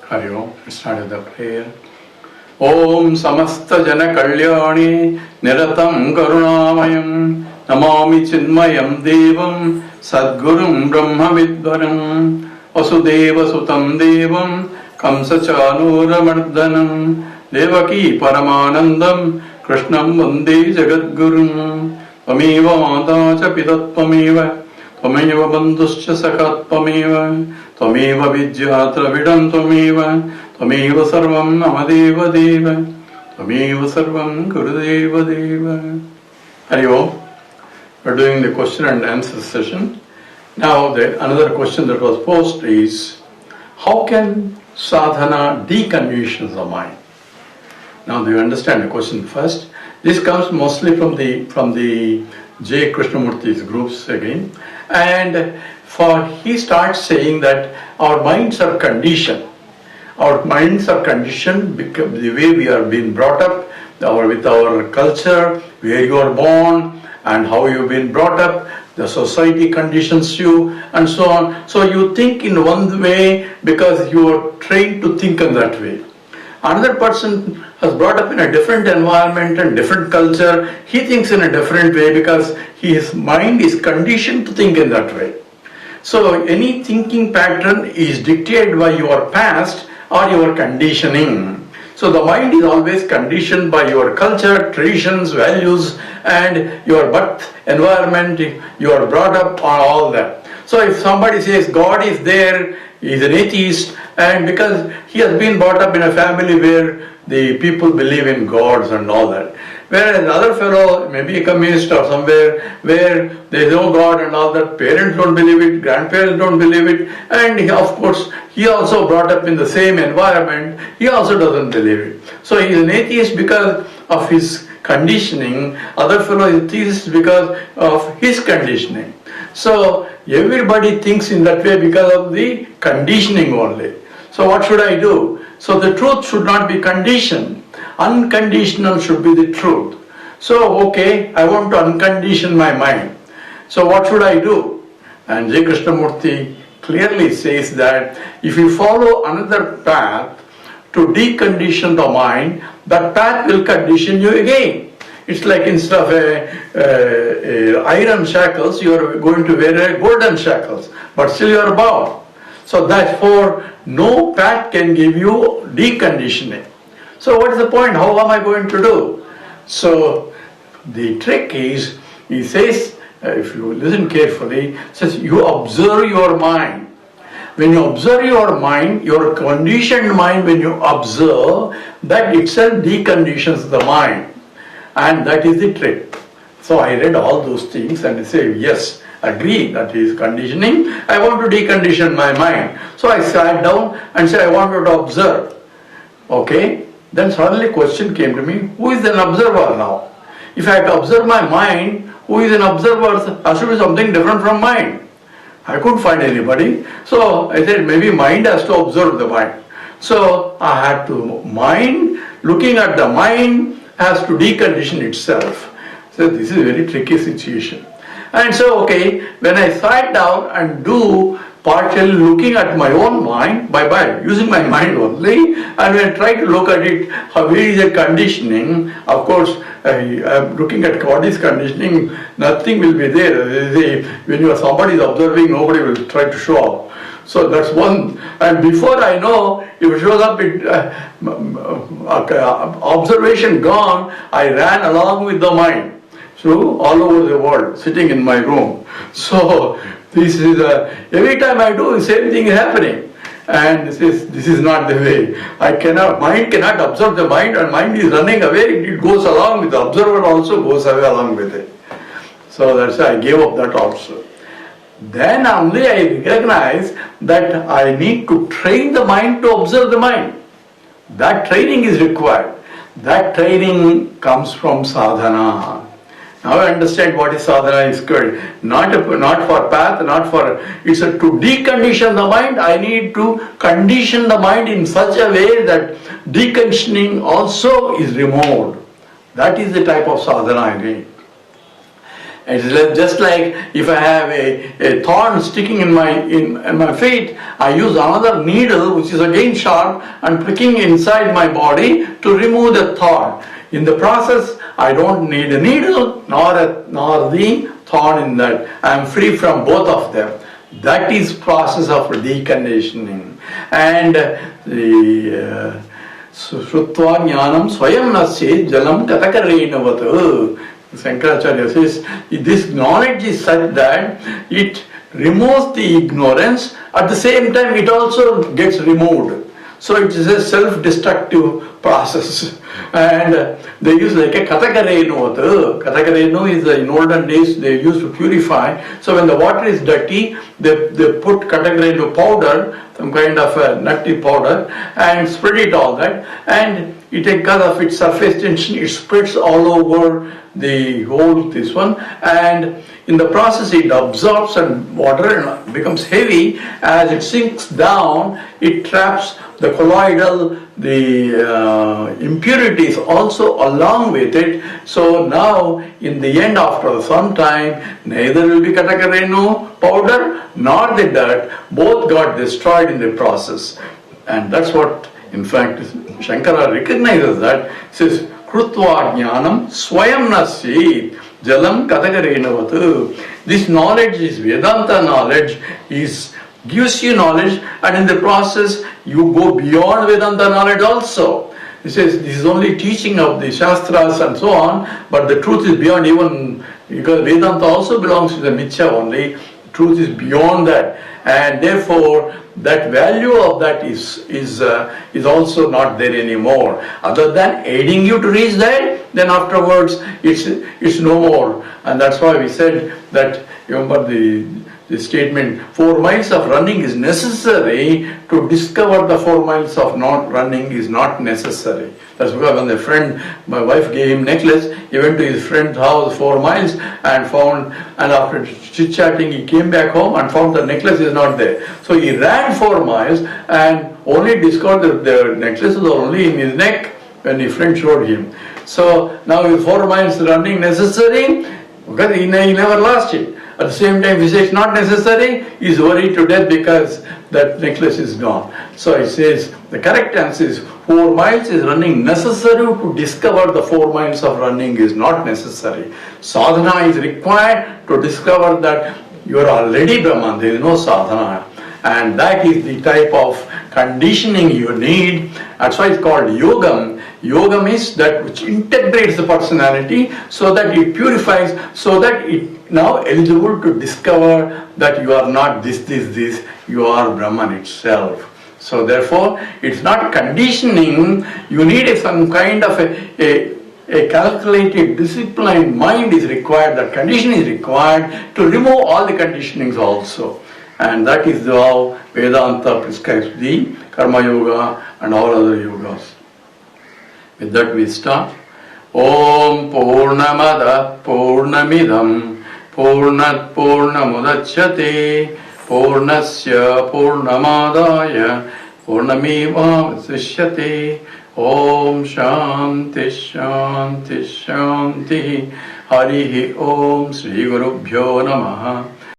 Hari Om. We start with the prayer. Om Samasta Jana Kalyani Niratam Karunamayam Namami Chinmayam Devam Sadgurum Brahma Vidvaram Vasudeva Sutam Devam Kamsa Chanura Mardhanam Devaki Paramanandam Krishnam Vande Jagadgurum Tvameva Mata Cha Pitattvameva Tvameva Bandhuscha Sakattvameva Tvameva Vidyatra Vidam Tvameva Tvameva Sarvam Namadeva Deva Tvameva Sarvam Gurudeva Deva. Hari Om. We're doing the question and answer session. Now another question that was posed is, how can sadhana decondition the mind? Now do you understand the question first? This comes mostly from the J. Krishnamurthy's groups again, and he starts saying that our minds are conditioned. Our minds are conditioned because the way we are being brought up, with our culture, where you are born and how you've been brought up, the society conditions you and so on. So you think in one way because you are trained to think in that way. Another person has brought up in a different environment and different culture. He thinks in a different way because his mind is conditioned to think in that way. So any thinking pattern is dictated by your past or your conditioning. So the mind is always conditioned by your culture, traditions, values, and your birth environment, you are brought up on all that. So if somebody says God is there, he is an atheist, and because he has been brought up in a family where the people believe in gods and all that. Whereas another fellow may be a communist or somewhere where there is no God and all that, parents don't believe it, grandparents don't believe it, and of course he also brought up in the same environment, he also doesn't believe it. So he is an atheist because of his conditioning, other fellow is atheist because of his conditioning. So everybody thinks in that way because of the conditioning only. So what should I do? So the truth should not be conditioned. Unconditional should be the truth. So okay, I want to uncondition my mind. So what should I do? And J. Krishnamurthy clearly says that if you follow another path to decondition the mind, that path will condition you again. It's like instead of iron shackles, you are going to wear golden shackles, but still you are bound. So therefore, no path can give you deconditioning. So what is the point? How am I going to do? So the trick is, he says, if you listen carefully, says you observe your mind. When you observe your mind, your conditioned mind, when you observe, that itself deconditions the mind. And that is the trick. So I read all those things and I say, yes, agree, that is conditioning. I want to decondition my mind. So I sat down and said, I wanted to observe. Okay? Then suddenly a question came to me, who is an observer now? If I had to observe my mind, who is an observer? Has to be something different from mind. I couldn't find anybody. So I said, maybe mind has to observe the mind. So I had to mind, looking at the mind has to decondition itself. So this is a very tricky situation. And so, okay, when I sat down and do partially looking at my own mind, by using my mind only, and when I try to look at it, how is the conditioning, of course, I'm looking at what is conditioning, nothing will be there. When you are somebody is observing, nobody will try to show up. So that's one, and before I know, if it shows up, observation gone, I ran along with the mind. So all over the world, sitting in my room. So this is every time I do, the same thing is happening. And this is not the way. Mind cannot observe the mind, and mind is running away, it goes along with the observer also goes away along with it. So that's why I gave up that also. Then only I recognize that I need to train the mind to observe the mind. That training is required. That training comes from sadhana. Now I understand what is sadhana is good. Not for path, not for, it's to decondition the mind. I need to condition the mind in such a way that deconditioning also is removed. That is the type of sadhana I need. It's just like if I have a thorn sticking in my feet, I use another needle which is again sharp and pricking inside my body to remove the thorn. In the process, I don't need a needle nor the thorn in that. I am free from both of them. That is process of deconditioning. And the Shrutva Jnanam Swayam Nasya Jalam Katakarenavata. Shankaracharya says, this knowledge is such that it removes the ignorance, at the same time it also gets removed. So it is a self-destructive process. And they use like a Katakarenu. Katakarenu is in olden days they used to purify. So when the water is dirty, they put Katakarenu powder, some kind of a nutty powder, and spread it all that. And it, because of its surface tension, it spreads all over the whole this one. And in the process it absorbs and water and becomes heavy. As it sinks down, it traps the colloidal, the impurities also along with it. So now in the end, after some time, neither will be Katakarenu powder nor the dirt. Both got destroyed in the process. And that's what in fact Shankara recognizes that. He says, Krutva Jnanam Swayam Nasya Jalam Katakarenavatu. This knowledge is Vedanta knowledge, gives you knowledge, and in the process you go beyond Vedanta knowledge also. He says this is only teaching of the Shastras and so on, but the truth is beyond even, because Vedanta also belongs to the Mithya only. Truth is beyond that, and therefore that value of that is also not there anymore. Other than aiding you to reach that, then afterwards it's no more. And that's why we said that, remember the statement, 4 miles of running is necessary to discover the 4 miles of not running is not necessary. That's because when my wife gave him necklace, he went to his friend's house 4 miles and found, and after chit-chatting he came back home and found the necklace is not there. So he ran 4 miles and only discovered that the necklace was only in his neck when his friend showed him. So now is 4 miles running necessary? Because he never lost it. At the same time, if he says not necessary, he is worried to death because that necklace is gone. So he says the correct answer is 4 miles is running necessary to discover the 4 miles of running is not necessary. Sadhana is required to discover that you are already Brahman. There is no sadhana. And that is the type of conditioning you need. That's why it's called yogam. Yogam is that which integrates the personality so that it purifies, so that it now eligible to discover that you are not this, you are Brahman itself. So therefore, it's not conditioning, you need some kind of a calculated, disciplined mind is required, that condition is required to remove all the conditionings also. And that is how Vedanta prescribes the Karma Yoga and all other yogas. With that we start. Om Purnamada Purnamidam Purnat Purnamudachyate Purnasya Purnamadaya Purnameva Vasishyate. Om Shanti Shanti Shanti. Harihi Om Sri Gurubhyo Namaha.